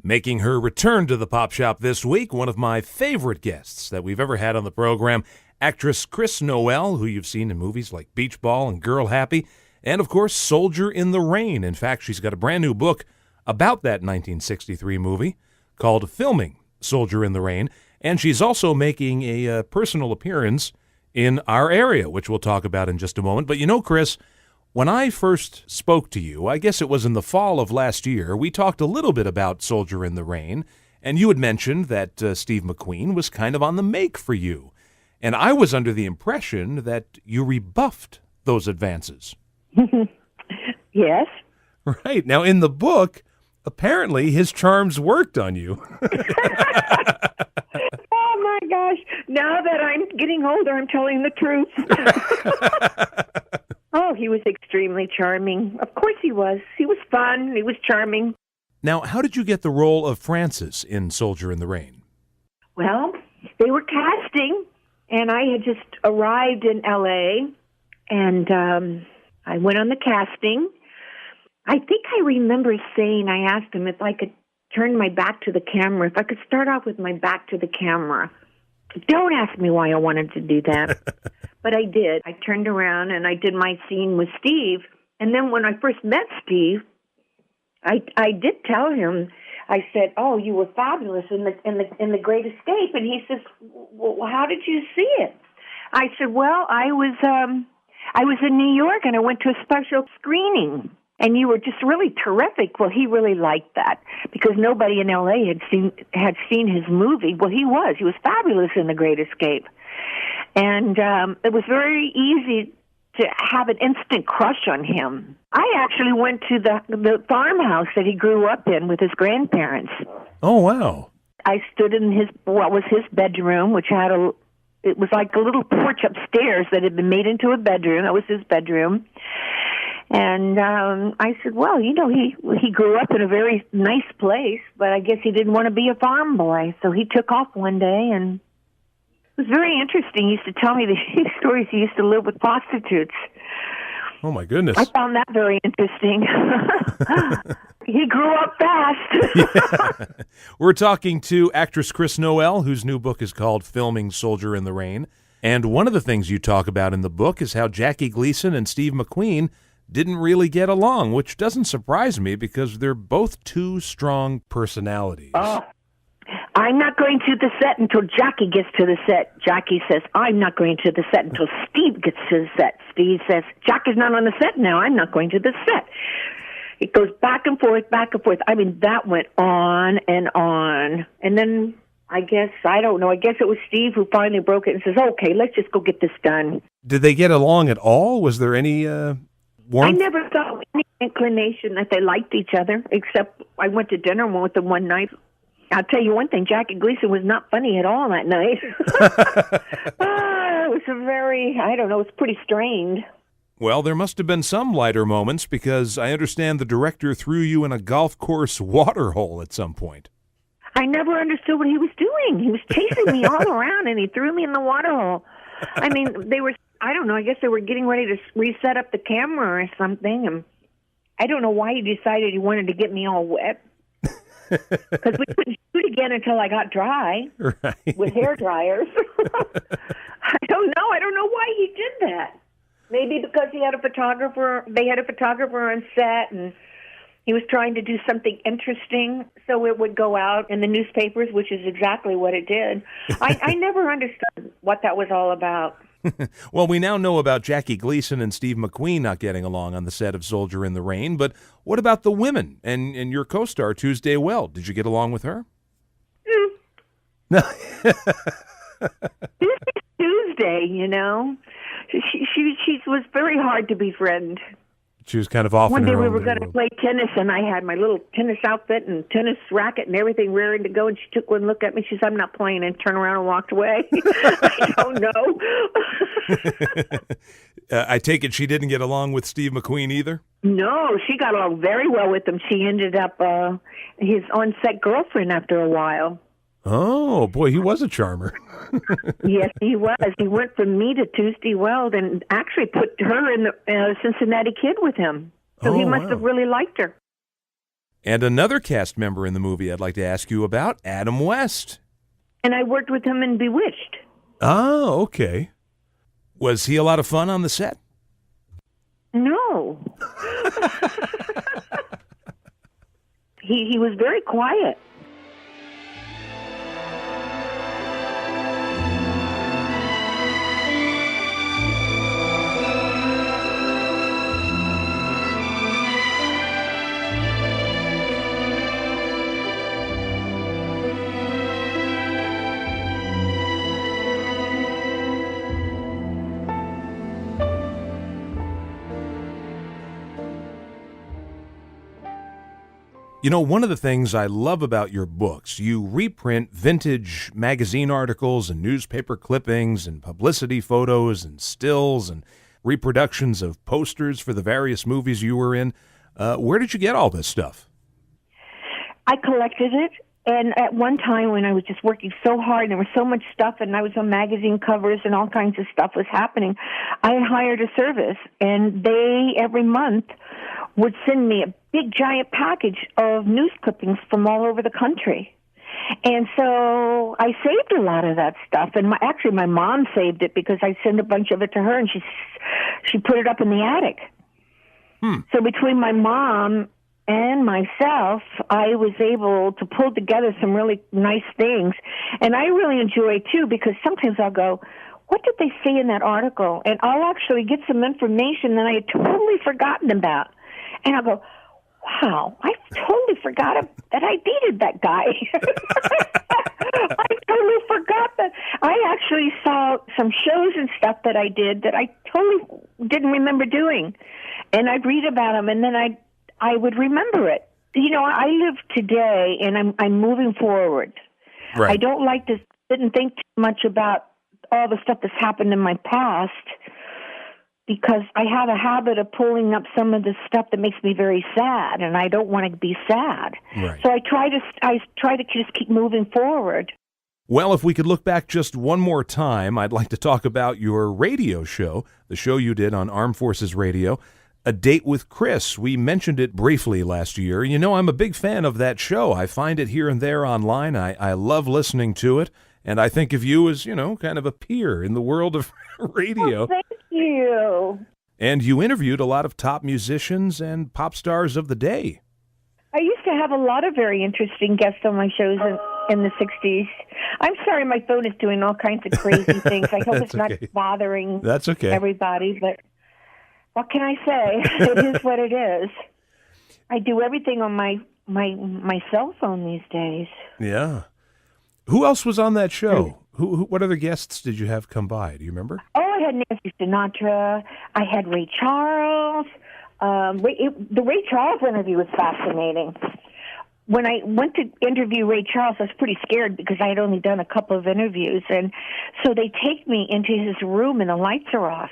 Making her return to the Pop Shop this week, one of my favorite guests that we've ever had on the program, actress Chris Noel, who you've seen in movies like Beach Ball and Girl Happy, and of course, Soldier in the Rain. In fact, she's got a brand new book about that 1963 movie called Filming Soldier in the Rain, and she's also making a personal appearance in our area, which we'll talk about in just a moment. But you know, Chris, when I first spoke to you, I guess it was in the fall of last year, we talked a little bit about Soldier in the Rain, and you had mentioned that Steve McQueen was kind of on the make for you. And I was under the impression that you rebuffed those advances. Yes. Right. Now, in the book, apparently his charms worked on you. Oh, my gosh. Now that I'm getting older, I'm telling the truth. Oh, he was extremely charming. Of course he was. He was fun. He was charming. Now, how did you get the role of Francis in Soldier in the Rain? Well, they were casting, and I had just arrived in L.A., and I went on the casting. I think I remember saying, I asked him if I could turn my back to the camera, if I could start off with my back to the camera. Don't ask me why I wanted to do that. But I did. I turned around and I did my scene with Steve. And then when I first met Steve, I did tell him, I said, "Oh, you were fabulous in the Great Escape." And he says, "Well, how did you see it?" I said, "Well, I was in New York and I went to a special screening. And you were just really terrific." Well, he really liked that because nobody in L.A. had seen his movie. Well, he was fabulous in The Great Escape, and it was very easy to have an instant crush on him. I actually went to the farmhouse that he grew up in with his grandparents. Oh, wow! I stood in what was his bedroom, which had it was like a little porch upstairs that had been made into a bedroom. That was his bedroom. And I said, well, you know, he grew up in a very nice place, but I guess he didn't want to be a farm boy. So he took off one day, and it was very interesting. He used to tell me these stories. He used to live with prostitutes. Oh, my goodness. I found that very interesting. He grew up fast. Yeah. We're talking to actress Chris Noel, whose new book is called Filming Soldier in the Rain. And one of the things you talk about in the book is how Jackie Gleason and Steve McQueen didn't really get along, which doesn't surprise me because they're both two strong personalities. Oh, I'm not going to the set until Jackie gets to the set. Jackie says, I'm not going to the set until Steve gets to the set. Steve says, Jackie's not on the set now. I'm not going to the set. It goes back and forth, back and forth. I mean, that went on. And then I guess it was Steve who finally broke it and says, okay, let's just go get this done. Did they get along at all? Was there any warmth? I never saw any inclination that they liked each other, except I went to dinner with them one night. I'll tell you one thing, Jackie Gleason was not funny at all that night. It was it was pretty strained. Well, there must have been some lighter moments because I understand the director threw you in a golf course water hole at some point. I never understood what he was doing. He was chasing me all around, and he threw me in the water hole. I mean, I guess they were getting ready to reset up the camera or something, and I don't know why he decided he wanted to get me all wet. Because we couldn't shoot again until I got dry, right, with hair dryers. I don't know why he did that. Maybe because they had a photographer on set, and he was trying to do something interesting so it would go out in the newspapers, which is exactly what it did. I never understood what that was all about. Well, we now know about Jackie Gleason and Steve McQueen not getting along on the set of Soldier in the Rain, but what about the women and your co-star, Tuesday Weld? Did you get along with her? Tuesday, you know. She was very hard to befriend. She was kind of off One in her day we own were going to play tennis, and I had my little tennis outfit and tennis racket and everything ready to go, and she took one look at me. She said, I'm not playing, and turned around and walked away. I don't know. I take it she didn't get along with Steve McQueen either? No, she got along very well with him. She ended up his on-set girlfriend after a while. Oh, boy, he was a charmer. Yes, he was. He went from me to Tuesday Weld and actually put her in the Cincinnati Kid with him. So he must have really liked her. And another cast member in the movie I'd like to ask you about, Adam West. And I worked with him in Bewitched. Oh, okay. Was he a lot of fun on the set? No. He was very quiet. You know, one of the things I love about your books, you reprint vintage magazine articles and newspaper clippings and publicity photos and stills and reproductions of posters for the various movies you were in. Where did you get all this stuff? I collected it, and at one time when I was just working so hard, and there was so much stuff, and I was on magazine covers and all kinds of stuff was happening, I hired a service, and they, every month, would send me a big giant package of news clippings from all over the country. And so I saved a lot of that stuff, and my mom saved it because I sent a bunch of it to her, and she put it up in the attic. So between my mom and myself, I was able to pull together some really nice things, and I really enjoy it too, because sometimes I'll go, what did they say in that article? And I'll actually get some information that I had totally forgotten about. And I'll go, wow, I totally forgot that I dated that guy. I totally forgot that. I actually saw some shows and stuff that I did that I totally didn't remember doing. And I'd read about them, and then I would remember it. You know, I live today, and I'm moving forward. Right. I don't like to sit and think too much about all the stuff that's happened in my past, because I have a habit of pulling up some of the stuff that makes me very sad, and I don't want to be sad. Right. So I try to just keep moving forward. Well, if we could look back just one more time, I'd like to talk about your radio show, the show you did on Armed Forces Radio, A Date with Chris. We mentioned it briefly last year. You know, I'm a big fan of that show. I find it here and there online. I love listening to it, and I think of you as, you know, kind of a peer in the world of radio. Oh, thank you. And you interviewed a lot of top musicians and pop stars of the day. I used to have a lot of very interesting guests on my shows in the 60s. I'm sorry, my phone is doing all kinds of crazy things. I hope it's not bothering That's okay. everybody, but what can I say? It is what it is. I do everything on my cell phone these days. Yeah. Who else was on that show? What other guests did you have come by? Do you remember? Oh, I had Nancy Sinatra. I had Ray Charles. The Ray Charles interview was fascinating. When I went to interview Ray Charles, I was pretty scared because I had only done a couple of interviews. And so they take me into his room, and the lights are off.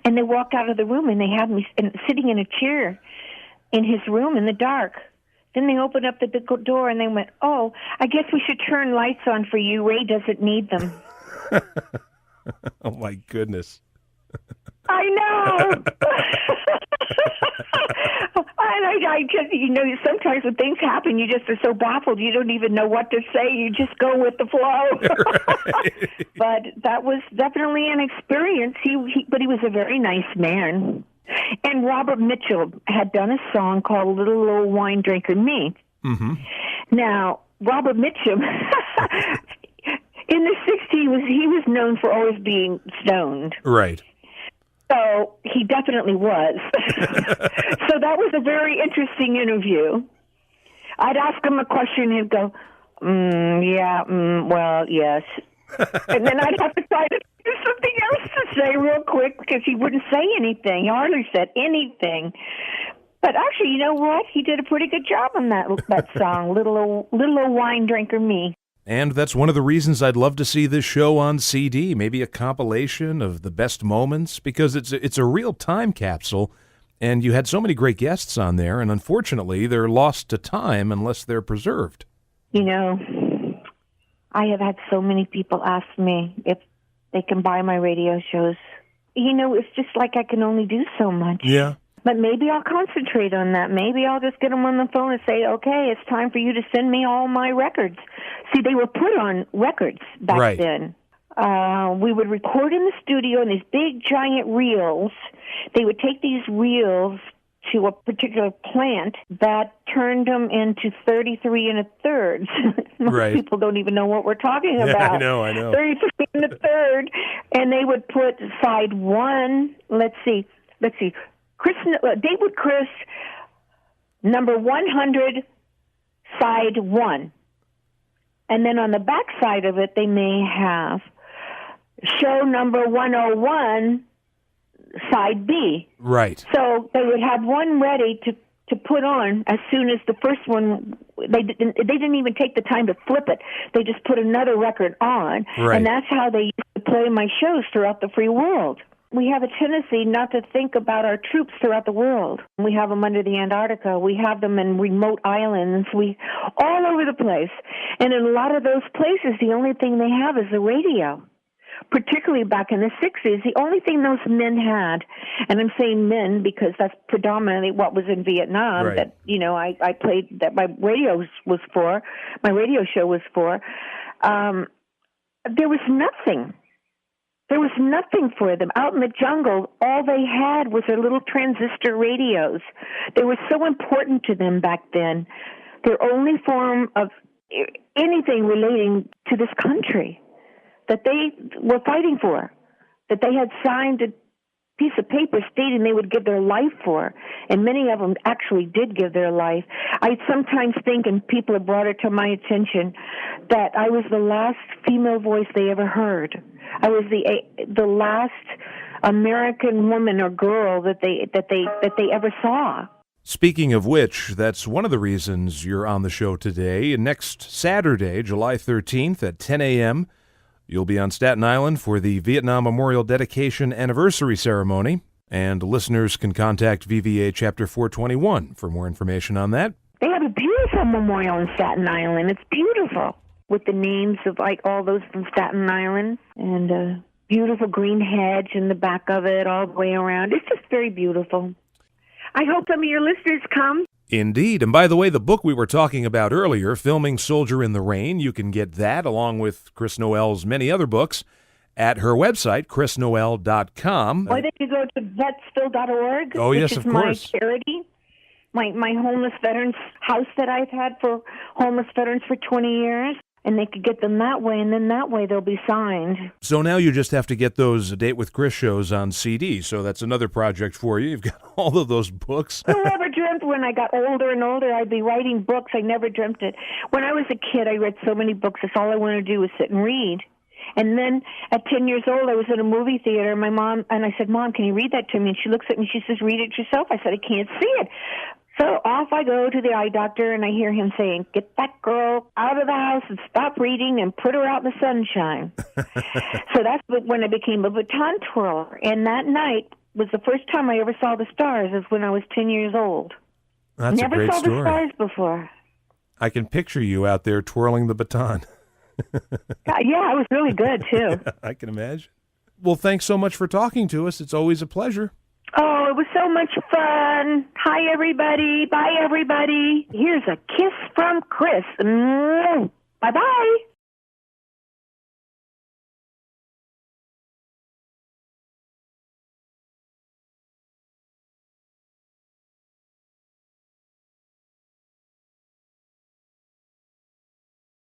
And they walk out of the room, and they have me sitting in a chair in his room in the dark. Then they opened up the door, and they went, oh, I guess we should turn lights on for you. Ray doesn't need them. Oh, my goodness. I know. And I just, you know, sometimes when things happen, you just are so baffled, you don't even know what to say. You just go with the flow. Right. But that was definitely an experience. But he was a very nice man. And Robert Mitchell had done a song called Little Old Wine Drinker Me. Mm-hmm. Now, Robert Mitchum, in the 60s, he was known for always being stoned. Right. So he definitely was. So that was a very interesting interview. I'd ask him a question, and he'd go, well, yes. And then I'd have to try to do something else to say real quick because he wouldn't say anything. He hardly said anything. But actually, you know what? He did a pretty good job on that song, Little Old Wine Drinker Me. And that's one of the reasons I'd love to see this show on CD, maybe a compilation of the best moments, because it's a real time capsule, and you had so many great guests on there, and unfortunately, they're lost to time unless they're preserved. You know, I have had so many people ask me if they can buy my radio shows. You know, it's just like I can only do so much. Yeah. But maybe I'll concentrate on that. Maybe I'll just get them on the phone and say, okay, it's time for you to send me all my records. See, they were put on records back then. We would record in the studio in these big, giant reels. They would take these reels to a particular plant that turned them into 33 1/3. Most people don't even know what we're talking about. I know. 33 1/3. And they would put side one, let's see, Date with Chris, number 100, side 1. And then on the back side of it, they may have show number 101, side B. Right. So they would have one ready to put on as soon as the first one. They didn't even take the time to flip it. They just put another record on. Right. And that's how they used to play my shows throughout the free world. We have a tendency not to think about our troops throughout the world. We have them under the Antarctica. We have them in remote islands. All over the place. And in a lot of those places, the only thing they have is the radio. Particularly back in the 60s, the only thing those men had, and I'm saying men because that's predominantly what was in Vietnam, that, I played, that my radio show was for, there was nothing. There was nothing for them. Out in the jungle, all they had was their little transistor radios. They were so important to them back then. Their only form of anything relating to this country that they were fighting for, that they had signed a piece of paper stating they would give their life for, and many of them actually did give their life. I sometimes think, and people have brought it to my attention, that I was the last female voice they ever heard. I was the last American woman or girl that they ever saw. Speaking of which, that's one of the reasons you're on the show today. Next Saturday, July 13th at 10 a.m., you'll be on Staten Island for the Vietnam Memorial Dedication Anniversary Ceremony, and listeners can contact VVA Chapter 421 for more information on that. They have a beautiful memorial in Staten Island. It's beautiful, with the names of all those from Staten Island, and a beautiful green hedge in the back of it all the way around. It's just very beautiful. I hope some of your listeners come. Indeed. And by the way, the book we were talking about earlier, Filming Soldier in the Rain, you can get that along with Chris Noel's many other books at her website, chrisnoel.com. Or they could go to vetsville.org, oh, yes, which is of course. my charity, my homeless veterans house that I've had for homeless veterans for 20 years. And they could get them that way, and then that way they'll be signed. So now you just have to get those Date with Chris shows on CD. So that's another project for you. You've got all of those books. Who ever dreamt when I got older and older I'd be writing books? I never dreamt it. When I was a kid, I read so many books. That's all I wanted to do was sit and read. And then at 10 years old, I was in a movie theater, and I said, Mom, can you read that to me? And she looks at me, she says, read it yourself. I said, I can't see it. So off I go to the eye doctor, and I hear him saying, get that girl out of the house and stop reading and put her out in the sunshine. So that's when I became a baton twirler. And that night was the first time I ever saw the stars, is when I was 10 years old. That's Never a great saw story. the stars before. I can picture you out there twirling the baton. Yeah, I was really good, too. Yeah, I can imagine. Well, thanks so much for talking to us. It's always a pleasure. Oh, it was so much fun. Hi, everybody. Bye, everybody. Here's a kiss from Chris. Bye-bye.